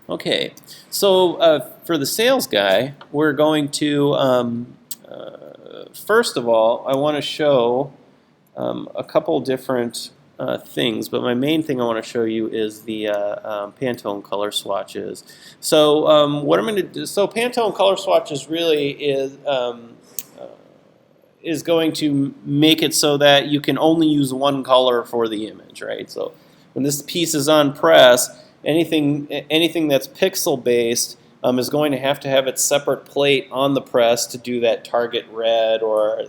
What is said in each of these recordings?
Okay, so for the sales guy, we're going to, first of all, I want to show a couple different things, but my main thing I want to show you is the Pantone color swatches. So what I'm going to do, so Pantone color swatches really is going to make it so that you can only use one color for the image, right? So when this piece is on press, anything that's pixel based is going to have its separate plate on the press to do that target red or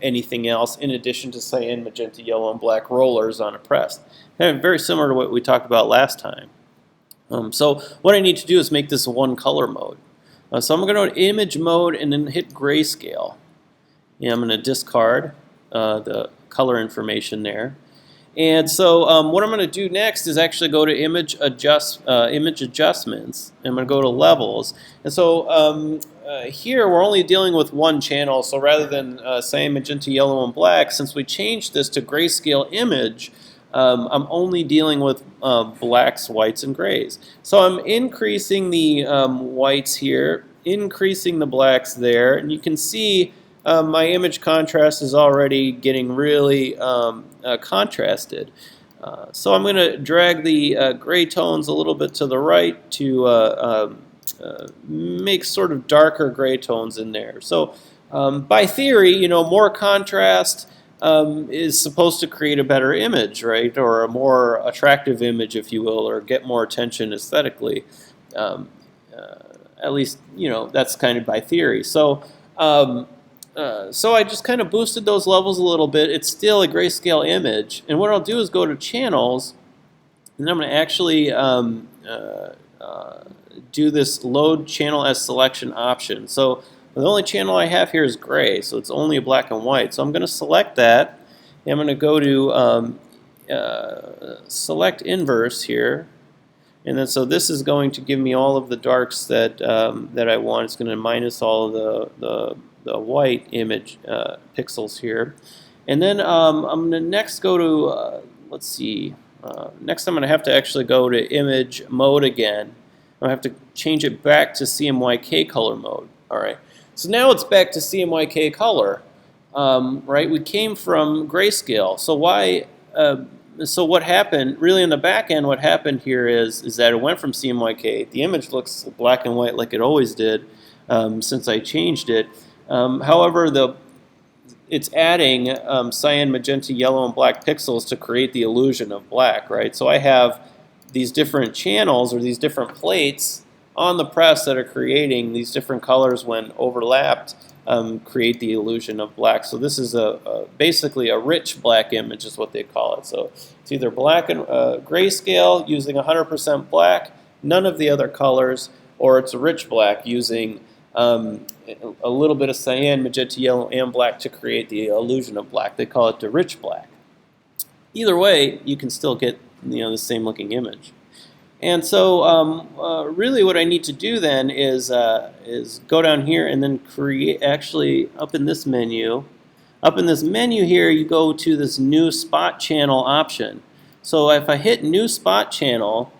anything else, in addition to cyan, magenta, yellow, and black rollers on a press. And very similar to what we talked about last time. So what I need to do is make this one color mode. So I'm going to go to image mode and then hit grayscale. And I'm going to discard the color information there. And so what I'm going to do next is actually go to image adjustments. I'm going to go to levels. And so here we're only dealing with one channel. So rather than cyan, magenta, yellow, and black, since we changed this to grayscale image, I'm only dealing with blacks, whites, and grays. So I'm increasing the whites here, increasing the blacks there, and you can see my image contrast is already getting really contrasted. So I'm going to drag the gray tones a little bit to the right to make sort of darker gray tones in there. So by theory, you know, more contrast is supposed to create a better image, right? Or a more attractive image, if you will, or get more attention aesthetically. At least, you know, that's kind of by theory. So so I just kind of boosted those levels a little bit. It's still a grayscale image. And what I'll do is go to channels, and I'm going to actually do this load channel as selection option. So the only channel I have here is gray, so it's only a black and white. So I'm going to select that. And I'm going to go to select inverse here. And then so this is going to give me all of the darks that that I want. It's going to minus all of the white image pixels here. And then I'm going to next go to, let's see, next I'm going to have to actually go to image mode again. I have to change it back to CMYK color mode. All right. So now it's back to CMYK color. Right? We came from grayscale. So why? So what happened? Really, in the back end, what happened here is that it went from CMYK. The image looks black and white like it always did since I changed it. However, it's adding cyan, magenta, yellow, and black pixels to create the illusion of black, right? So I have these different channels or these different plates on the press that are creating these different colors when overlapped create the illusion of black. So this is basically a rich black image is what they call it. So it's either black and grayscale using 100% black, none of the other colors, or it's a rich black using a little bit of cyan, magenta, yellow, and black to create the illusion of black. They call it the rich black. Either way, you can still get, you know, the same looking image. And so really what I need to do then is go down here and then create, actually up in this menu here, you go to this new spot channel option. So if I hit new spot channel,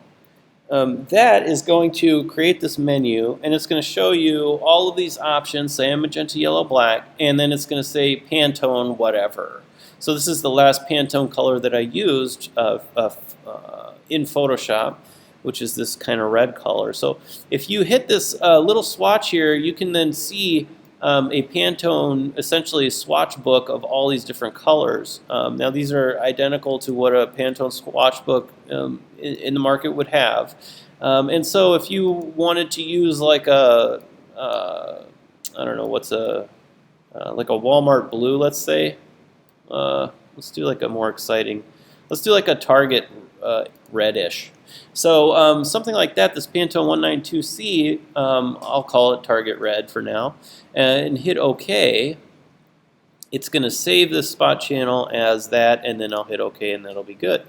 that is going to create this menu, and it's going to show you all of these options, cyan, magenta, yellow, black, and then it's going to say Pantone whatever. So this is the last Pantone color that I used in Photoshop, which is this kind of red color. So if you hit this little swatch here, you can then see a Pantone, essentially a swatch book of all these different colors. Now these are identical to what a Pantone swatch book in the market would have. And so if you wanted to use like a, I don't know, what's like a Walmart blue, let's say. Let's do like a more exciting, let's do like a Target reddish. So something like that, this Pantone 192C, I'll call it Target Red for now, and hit OK. It's going to save this spot channel as that, and then I'll hit OK, and that'll be good.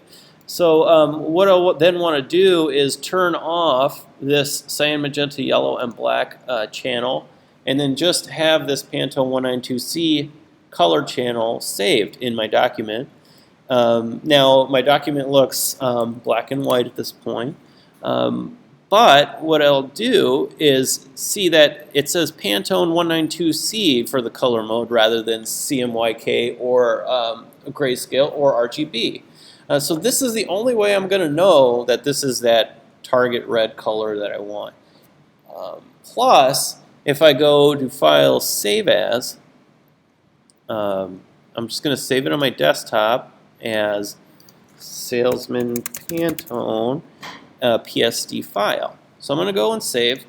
So what I'll then want to do is turn off this cyan, magenta, yellow, and black channel, and then just have this Pantone 192C color channel saved in my document. Now my document looks black and white at this point, But what I'll do is see that it says Pantone 192C for the color mode rather than CMYK or grayscale or RGB. So this is the only way I'm going to know that this is that target red color that I want. Plus, if I go to File, Save As, I'm just going to save it on my desktop as Salesman Pantone PSD file. So I'm going to go and save.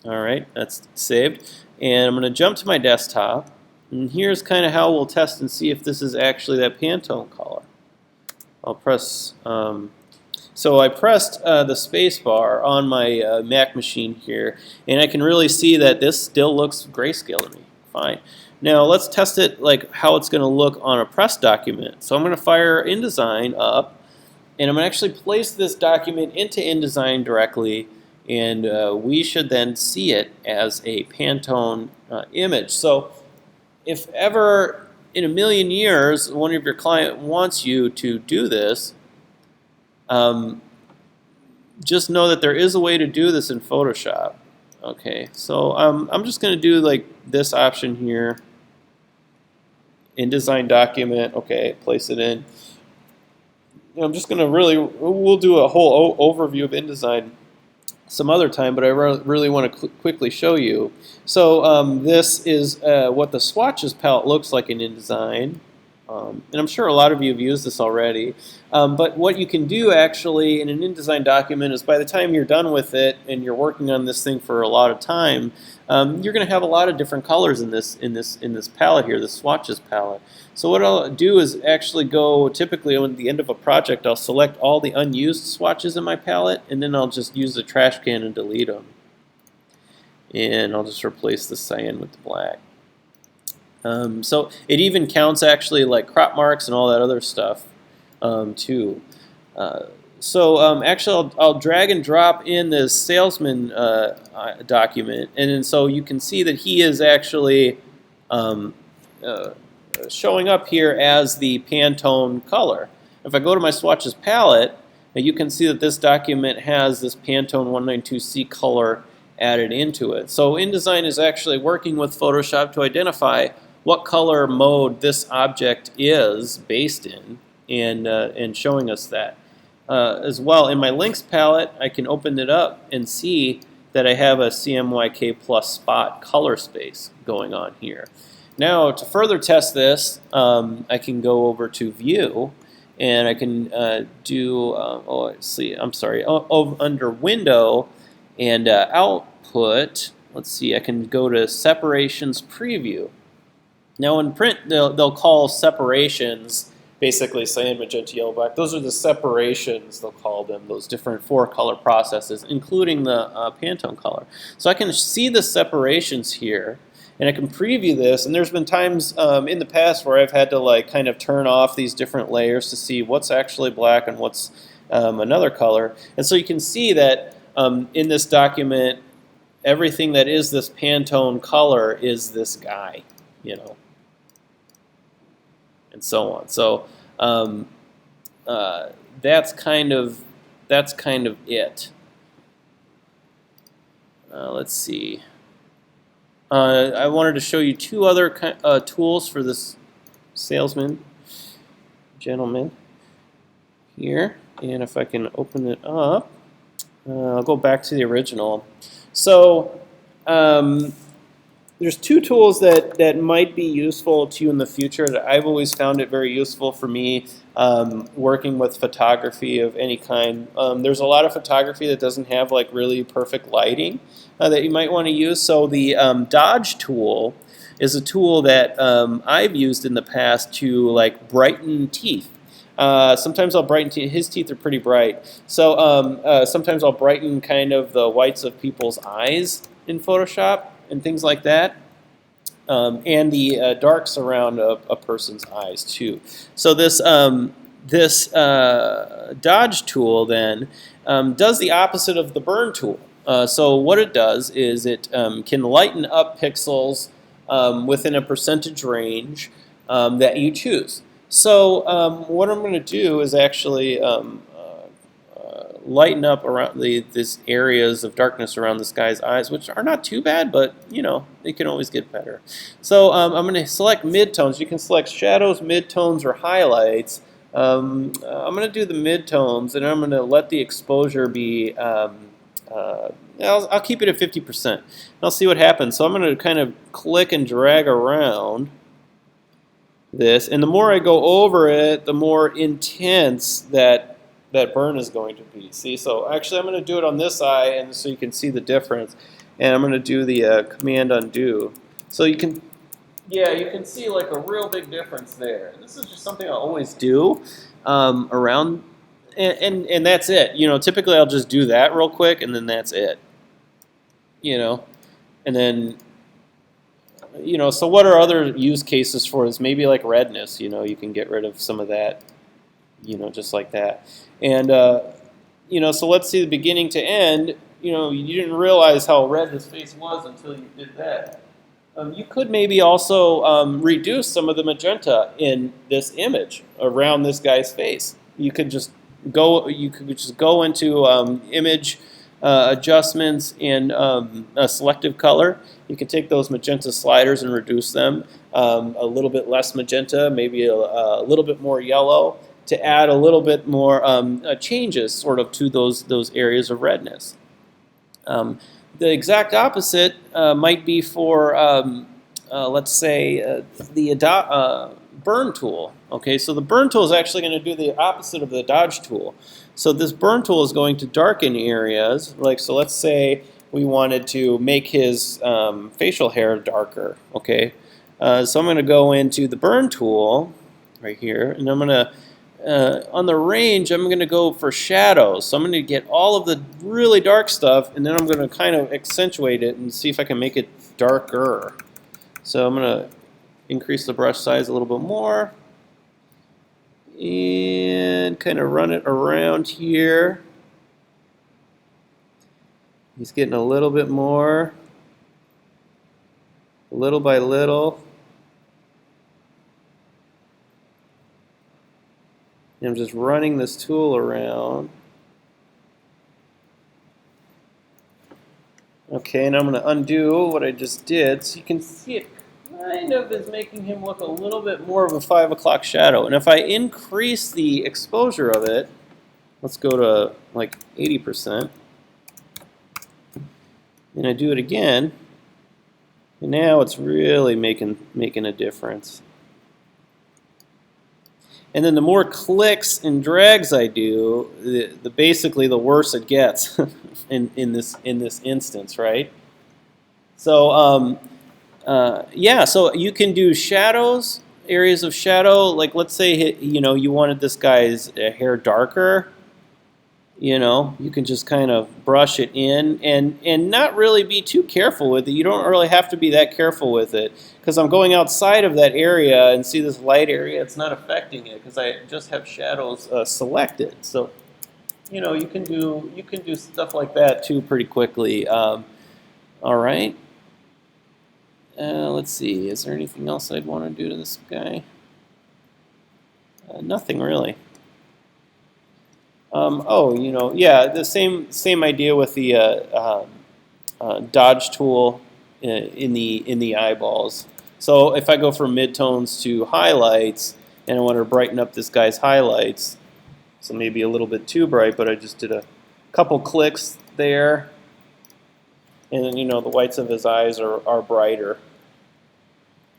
All right, that's saved. And I'm going to jump to my desktop. And here's kind of how we'll test and see if this is actually that Pantone color. I'll press, so I pressed the space bar on my Mac machine here, and I can really see that this still looks grayscale to me. Fine. Now let's test it like how it's going to look on a press document. So I'm going to fire InDesign up, and I'm going to actually place this document into InDesign directly, and we should then see it as a Pantone image. So if ever in a million years one of your client wants you to do this, just know that there is a way to do this in Photoshop. Okay, so I'm just going to do like this option here, InDesign document. Okay, place it in. I'm just going to we'll do a whole overview of InDesign some other time, but I really want to quickly show you. So this is what the Swatches palette looks like in InDesign. And I'm sure a lot of you have used this already. But what you can do actually in an InDesign document is by the time you're done with it and you're working on this thing for a lot of time, you're going to have a lot of different colors in this palette here, the Swatches palette. So what I'll do is actually go, typically at the end of a project, I'll select all the unused swatches in my palette, and then I'll just use the trash can and delete them. And I'll just replace the cyan with the black. So it even counts actually like crop marks and all that other stuff too. Actually I'll drag and drop in this salesman document, and then so you can see that he is actually showing up here as the Pantone color. If I go to my Swatches palette, you can see that this document has this Pantone 192C color added into it. So InDesign is actually working with Photoshop to identify what color mode this object is based in, and showing us that. As well, in my links palette, I can open it up and see that I have a CMYK plus spot color space going on here. Now, to further test this, I can go over to View, and I can under Window and Output. Let's see, I can go to Separations Preview. Now in print, they'll call separations basically cyan, magenta, yellow, black. Those are the separations, they'll call them, those different 4 color processes, including the Pantone color. So I can see the separations here, and I can preview this, and there's been times in the past where I've had to like kind of turn off these different layers to see what's actually black and what's another color. And so you can see that in this document, everything that is this Pantone color is this guy, you know, and so on. So that's kind of it. Let's see. I wanted to show you 2 other tools for this gentleman here, and if I can open it up, I'll go back to the original. So there's 2 tools that might be useful to you in the future that I've always found it very useful for me working with photography of any kind. There's a lot of photography that doesn't have like really perfect lighting that you might want to use. So the Dodge tool is a tool that I've used in the past to like brighten teeth. Sometimes I'll brighten teeth. His teeth are pretty bright. So sometimes I'll brighten kind of the whites of people's eyes in Photoshop and things like that. And the darks around a person's eyes too. So this Dodge tool then does the opposite of the burn tool. So what it does is it can lighten up pixels within a percentage range that you choose. So what I'm going to do is actually lighten up around these areas of darkness around this guy's eyes, which are not too bad, but you know, it can always get better. So I'm going to select midtones. You can select shadows, midtones, or highlights. I'm going to do the midtones, and I'm going to let the exposure be, I'll keep it at 50%. I'll see what happens. So I'm going to kind of click and drag around this, and the more I go over it, the more intense that burn is going to be. See, so actually I'm going to do it on this eye, and so you can see the difference. And I'm going to do the Command Undo. So you can, yeah, you can see like a real big difference there. This is just something I always do around, and that's it. You know, typically I'll just do that real quick, and then that's it. You know, and then, you know, so what are other use cases for this? Maybe like redness. You know, you can get rid of some of that. You know, just like that. And, you know, so let's see the beginning to end. You know, you didn't realize how red his face was until you did that. You could maybe also reduce some of the magenta in this image around this guy's face. You could just go into image adjustments in a selective color. You can take those magenta sliders and reduce them. A little bit less magenta, maybe a little bit more yellow, to add a little bit more changes sort of to those areas of redness. The exact opposite might be for, let's say, the burn tool. Okay, so the burn tool is actually going to do the opposite of the dodge tool. So this burn tool is going to darken areas. Like, so let's say we wanted to make his facial hair darker. Okay, so I'm going to go into the burn tool right here, and I'm going to on the range, I'm going to go for shadows. So I'm going to get all of the really dark stuff, and then I'm going to kind of accentuate it and see if I can make it darker. So I'm going to increase the brush size a little bit more and kind of run it around here. He's getting a little bit more, little by little. And I'm just running this tool around. Okay, and I'm going to undo what I just did. So you can see it kind of is making him look a little bit more of a 5 o'clock shadow. And if I increase the exposure of it, let's go to like 80%. And I do it again. And now it's really making a difference. And then the more clicks and drags I do, the basically the worse it gets in this instance, right? So yeah, so you can do shadows, areas of shadow. Like let's say you know you wanted this guy's hair darker. You know, you can just kind of brush it in and not really be too careful with it. You don't really have to be that careful with it because I'm going outside of that area and see this light area. It's not affecting it because I just have shadows selected. So, you know, you can do stuff like that too pretty quickly. All right. Let's see. Is there anything else I'd want to do to this guy? Nothing really. Oh, you know, yeah, the same idea with the dodge tool in the eyeballs. So if I go from midtones to highlights, and I want to brighten up this guy's highlights, so maybe a little bit too bright, but I just did a couple clicks there, and then you know the whites of his eyes are brighter.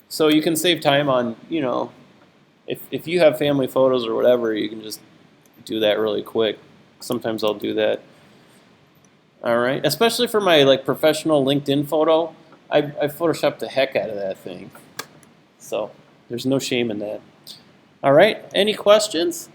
So you can save time on, you know, if you have family photos or whatever, you can just do that really quick. Sometimes I'll do that. All right, especially for my like professional LinkedIn photo, I photoshopped the heck out of that thing. So there's no shame in that. All right, any questions?